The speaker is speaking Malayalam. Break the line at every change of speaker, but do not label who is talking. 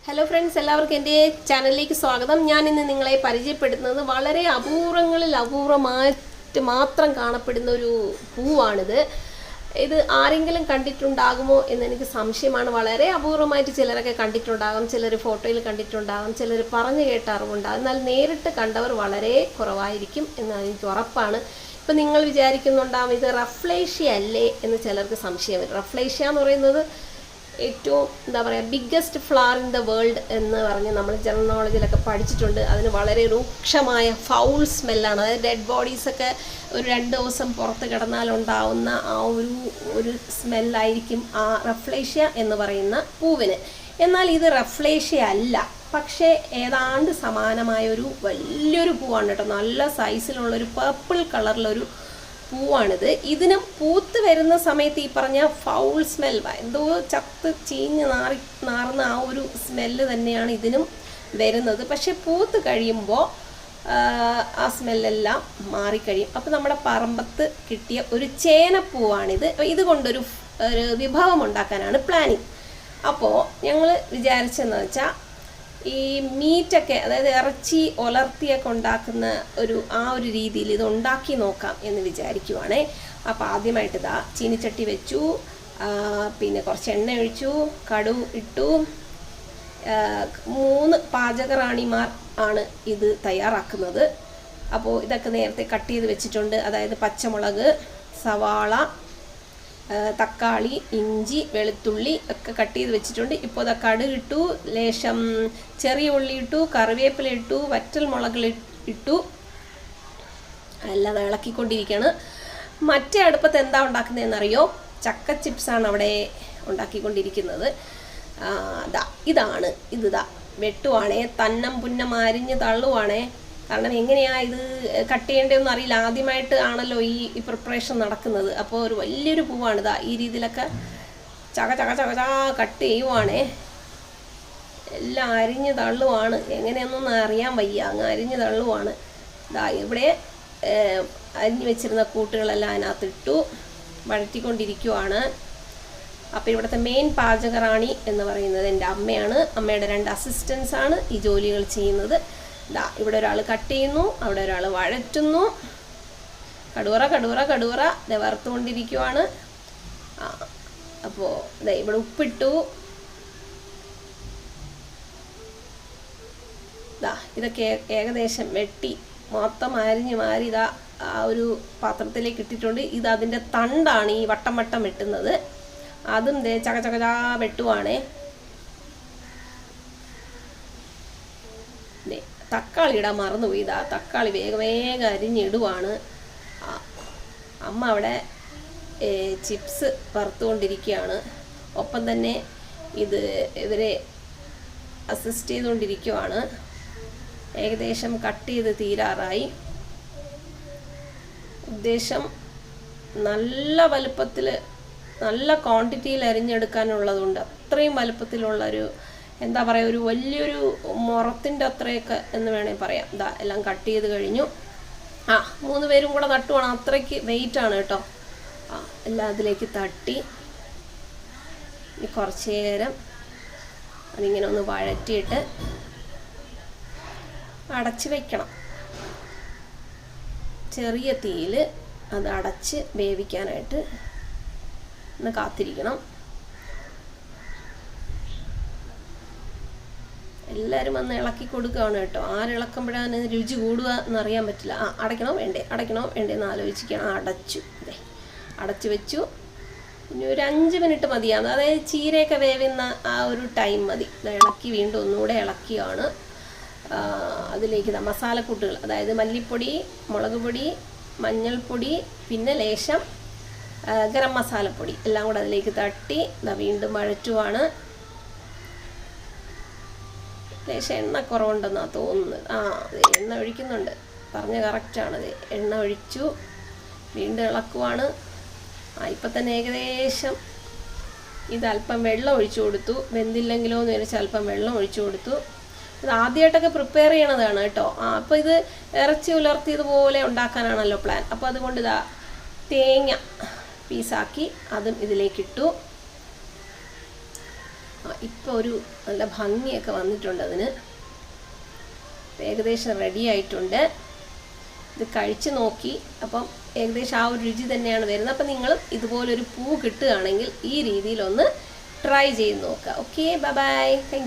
ഹലോ ഫ്രണ്ട്സ്, എല്ലാവർക്കും എൻ്റെ ചാനലിലേക്ക് സ്വാഗതം. ഞാൻ ഇന്ന് നിങ്ങളെ പരിചയപ്പെടുത്തുന്നത് വളരെ അപൂർവങ്ങളിൽ അപൂർവമായിട്ട് മാത്രം കാണപ്പെടുന്ന ഒരു പൂവാണിത്. ഇത് ആരെങ്കിലും കണ്ടിട്ടുണ്ടാകുമോ എന്നെനിക്ക് സംശയമാണ്. വളരെ അപൂർവമായിട്ട് ചിലരൊക്കെ കണ്ടിട്ടുണ്ടാകും, ചിലർ ഫോട്ടോയിൽ കണ്ടിട്ടുണ്ടാകും, ചിലർ പറഞ്ഞു കേട്ട അറിവുണ്ടാകും. എന്നാൽ നേരിട്ട് കണ്ടവർ വളരെ കുറവായിരിക്കും എന്ന് എനിക്ക് ഉറപ്പാണ്. ഇപ്പം നിങ്ങൾ വിചാരിക്കുന്നുണ്ടാകും ഇത് റഫ്ലേഷ്യ അല്ലേ എന്ന് ചിലർക്ക് സംശയം വരും. റഫ്ലേഷ്യ എന്ന് പറയുന്നത് ഏറ്റവും എന്താ പറയുക biggest flower in the world എന്ന് പറഞ്ഞ് നമ്മൾ ജനറൽ നോളജിലൊക്കെ പഠിച്ചിട്ടുണ്ട്. അതിന് വളരെ രൂക്ഷമായ ഫൗൾ സ്മെല്ലാണ്. അതായത് ഡെഡ് ബോഡീസൊക്കെ ഒരു 2 ദിവസം പുറത്ത് കിടന്നാലുണ്ടാവുന്ന ആ ഒരു സ്മെല്ലായിരിക്കും ആ റഫ്ലേഷ്യ എന്ന് പറയുന്ന പൂവിന്. എന്നാൽ ഇത് റഫ്ലേഷ്യ അല്ല, പക്ഷേ ഏതാണ്ട് സമാനമായൊരു വലിയൊരു പൂവാണ് കേട്ടോ. നല്ല സൈസിലുള്ളൊരു പർപ്പിൾ കളറിലൊരു പൂവാണിത്. ഇതിനും പൂത്ത് വരുന്ന സമയത്ത് ഈ പറഞ്ഞ ഫൗൾ സ്മെൽ, എന്തോ ചത്ത് ചീഞ്ഞ് നാറുന്ന ആ ഒരു സ്മെല്ല് തന്നെയാണ് ഇതിനും വരുന്നത്. പക്ഷെ പൂത്ത് കഴിയുമ്പോൾ ആ സ്മെല്ലെല്ലാം മാറിക്കഴിയും. അപ്പോൾ നമ്മുടെ പറമ്പത്ത് കിട്ടിയ ഒരു ചേനപ്പൂവാണിത്. ഇതുകൊണ്ടൊരു വിഭവം ഉണ്ടാക്കാനാണ് പ്ലാനിങ്. അപ്പോൾ ഞങ്ങൾ വിചാരിച്ചതെന്ന് വെച്ചാൽ ഈ മീറ്റൊക്കെ, അതായത് ഇറച്ചി ഉലർത്തിയൊക്കെ ഉണ്ടാക്കുന്ന ആ ഒരു രീതിയിൽ ഇത് ഉണ്ടാക്കി നോക്കാം എന്ന് വിചാരിക്കുവാണേ. അപ്പോൾ ആദ്യമായിട്ട് ഇതാ ചീനിച്ചട്ടി വെച്ചു, പിന്നെ കുറച്ച് എണ്ണ ഒഴിച്ചു, കടുക് ഇട്ടു. 3 പാചകറാണിമാർ ആണ് ഇത് തയ്യാറാക്കുന്നത്. അപ്പോൾ ഇതൊക്കെ നേരത്തെ കട്ട് ചെയ്ത് വെച്ചിട്ടുണ്ട്. അതായത് പച്ചമുളക്, സവാള, തക്കാളി, ഇഞ്ചി, വെളുത്തുള്ളി ഒക്കെ കട്ട് ചെയ്ത് വെച്ചിട്ടുണ്ട്. ഇപ്പോൾ ഇതാ കടുക് ഇട്ടു, ലേശം ചെറിയ ഉള്ളി ഇട്ടു, കറിവേപ്പില ഇട്ടു, വറ്റൽ മുളക് ഇട്ടു. എല്ലാം ഇളക്കിക്കൊണ്ടിരിക്കുകയാണ്. മറ്റേ അടുപ്പത്ത് എന്താ ഉണ്ടാക്കുന്നതെന്നറിയോ? ചക്ക ചിപ്സാണ് അവിടെ ഉണ്ടാക്കിക്കൊണ്ടിരിക്കുന്നത്. ഇതാ വെട്ടുവാണേ, തന്നം പുന്നം അരിഞ്ഞ് തള്ളുവാണേ. കാരണം എങ്ങനെയാണ് ഇത് കട്ട് ചെയ്യേണ്ടതെന്ന് അറിയില്ല. ആദ്യമായിട്ട് ആണല്ലോ ഈ പ്രിപ്പറേഷൻ നടക്കുന്നത്. അപ്പോൾ ഒരു വലിയൊരു പൂവാണ്. ഈ രീതിയിലൊക്കെ ചക ചക ചക ചാ കട്ട് ചെയ്യുവാണേ. എല്ലാം അരിഞ്ഞ് തള്ളുവാണ്. എങ്ങനെയൊന്നും അറിയാൻ വയ്യ, അങ്ങ് അരിഞ്ഞ് തള്ളുവാണ്. ഇവിടെ അരിഞ്ഞ് വെച്ചിരുന്ന കൂട്ടുകളെല്ലാം അതിനകത്തിട്ടു വഴറ്റിക്കൊണ്ടിരിക്കുവാണ്. അപ്പോൾ ഇവിടുത്തെ മെയിൻ പാചകറാണി എന്ന് പറയുന്നത് എൻ്റെ അമ്മയാണ്. അമ്മയുടെ 2 അസിസ്റ്റൻസാണ് ഈ ജോലികൾ ചെയ്യുന്നത്. ഇവിടെ ഒരാൾ കട്ട് ചെയ്യുന്നു, അവിടെ ഒരാൾ വഴറ്റുന്നു. കടുവറ വറുത്തുകൊണ്ടിരിക്കുവാണ്. അപ്പോൾ ഇവിടെ ഉപ്പിട്ടു. ഇതൊക്കെ ഏകദേശം വെട്ടി മൊത്തം അരിഞ്ഞ് മാറി ആ ഒരു പാത്രത്തിലേക്ക് ഇട്ടിട്ടുണ്ട്. ഇത് അതിൻ്റെ തണ്ടാണ് ഈ വട്ടം വെട്ടുന്നത്. അതും ചക വെട്ടുവാണേ. തക്കാളി ഇടാൻ മറന്നുപോയി. തക്കാളി വേഗം അരിഞ്ഞിടുവാണ്. അമ്മ അവിടെ ചിപ്സ് വറുത്തുകൊണ്ടിരിക്കുകയാണ്. ഒപ്പം തന്നെ ഇവരെ അസിസ്റ്റ് ചെയ്തുകൊണ്ടിരിക്കുവാണ്. ഏകദേശം കട്ട് ചെയ്ത് തീരാറായി. ഉദ്ദേശം നല്ല വലുപ്പത്തിൽ, നല്ല ക്വാണ്ടിറ്റിയിൽ അരിഞ്ഞെടുക്കാനുള്ളതുണ്ട്. അത്രയും വലുപ്പത്തിലുള്ളൊരു എന്താ പറയുക, ഒരു വലിയൊരു മുറത്തിൻ്റെ അത്രയൊക്കെ എന്ന് വേണമെങ്കിൽ പറയാം. എല്ലാം കട്ട് ചെയ്ത് കഴിഞ്ഞു. 3 പേരും കൂടെ തട്ടുവാണ്, അത്രയ്ക്ക് വെയിറ്റാണ് കേട്ടോ. എല്ലാം അതിലേക്ക് തട്ടി കുറച്ച് നേരം അതിങ്ങനെ ഒന്ന് വഴറ്റിയിട്ട് അടച്ച് വയ്ക്കണം. ചെറിയ തീയിൽ അത് അടച്ച് വേവിക്കാനായിട്ട് ഒന്ന് കാത്തിരിക്കണം. എല്ലാവരും വന്ന് ഇളക്കി കൊടുക്കുകയാണ് കേട്ടോ. ആരിളക്കുമ്പോഴാണ് രുചി കൂടുക എന്നറിയാൻ പറ്റില്ല. അടയ്ക്കണോ വേണ്ടേ എന്ന് ആലോചിക്കുകയാണ്. അടച്ചു വെച്ചു. ഇനി ഒരു 5 മിനിറ്റ് മതിയാകും. അതായത് ചീരയൊക്കെ വേവുന്ന ആ ഒരു ടൈം മതി. ഇളക്കി വീണ്ടും ഒന്നുകൂടെ ഇളക്കിയാണ് അതിലേക്ക് മസാലക്കൂട്ടുകൾ, അതായത് മല്ലിപ്പൊടി, മുളക് പൊടി, മഞ്ഞൾപ്പൊടി, പിന്നെ ലേശം ഗരം മസാലപ്പൊടി എല്ലാം കൂടെ അതിലേക്ക് തട്ടി വീണ്ടും വഴറ്റുവാണ്. ലേശം എണ്ണ കുറവുണ്ടെന്നാണ് തോന്നുന്നത്. എണ്ണ ഒഴിക്കുന്നുണ്ട്, പറഞ്ഞ കറക്റ്റാണത്. എണ്ണ ഒഴിച്ചു, വീണ്ടും ഇളക്കുവാണ്. ഇപ്പം തന്നെ ഏകദേശം അല്പം വെള്ളം ഒഴിച്ചു കൊടുത്തു. വെന്തില്ലെങ്കിലോ എന്ന് വിചാരിച്ച് അല്പം വെള്ളം ഒഴിച്ചു കൊടുത്തു. ഇത് ആദ്യമായിട്ടൊക്കെ പ്രിപ്പയർ ചെയ്യണതാണ് കേട്ടോ. അപ്പോൾ ഇത് ഇറച്ചി ഉലർത്തിയതുപോലെ ഉണ്ടാക്കാനാണല്ലോ പ്ലാൻ. അപ്പോൾ അതുകൊണ്ട് തേങ്ങ പീസാക്കി അതും ഇതിലേക്കിട്ടു. ഇപ്പോൾ ഒരു നല്ല ഭംഗിയൊക്കെ വന്നിട്ടുണ്ട് അതിന്. ഏകദേശം റെഡി ആയിട്ടുണ്ട്. ഇത് കഴിച്ച് നോക്കി, അപ്പം ഏകദേശം ആ ഒരു രുചി തന്നെയാണ് വരുന്നത്. അപ്പം നിങ്ങളും ഇതുപോലൊരു പൂ കിട്ടുകയാണെങ്കിൽ ഈ രീതിയിലൊന്ന് ട്രൈ ചെയ്ത് നോക്കുക. Okay, bye bye, thank you.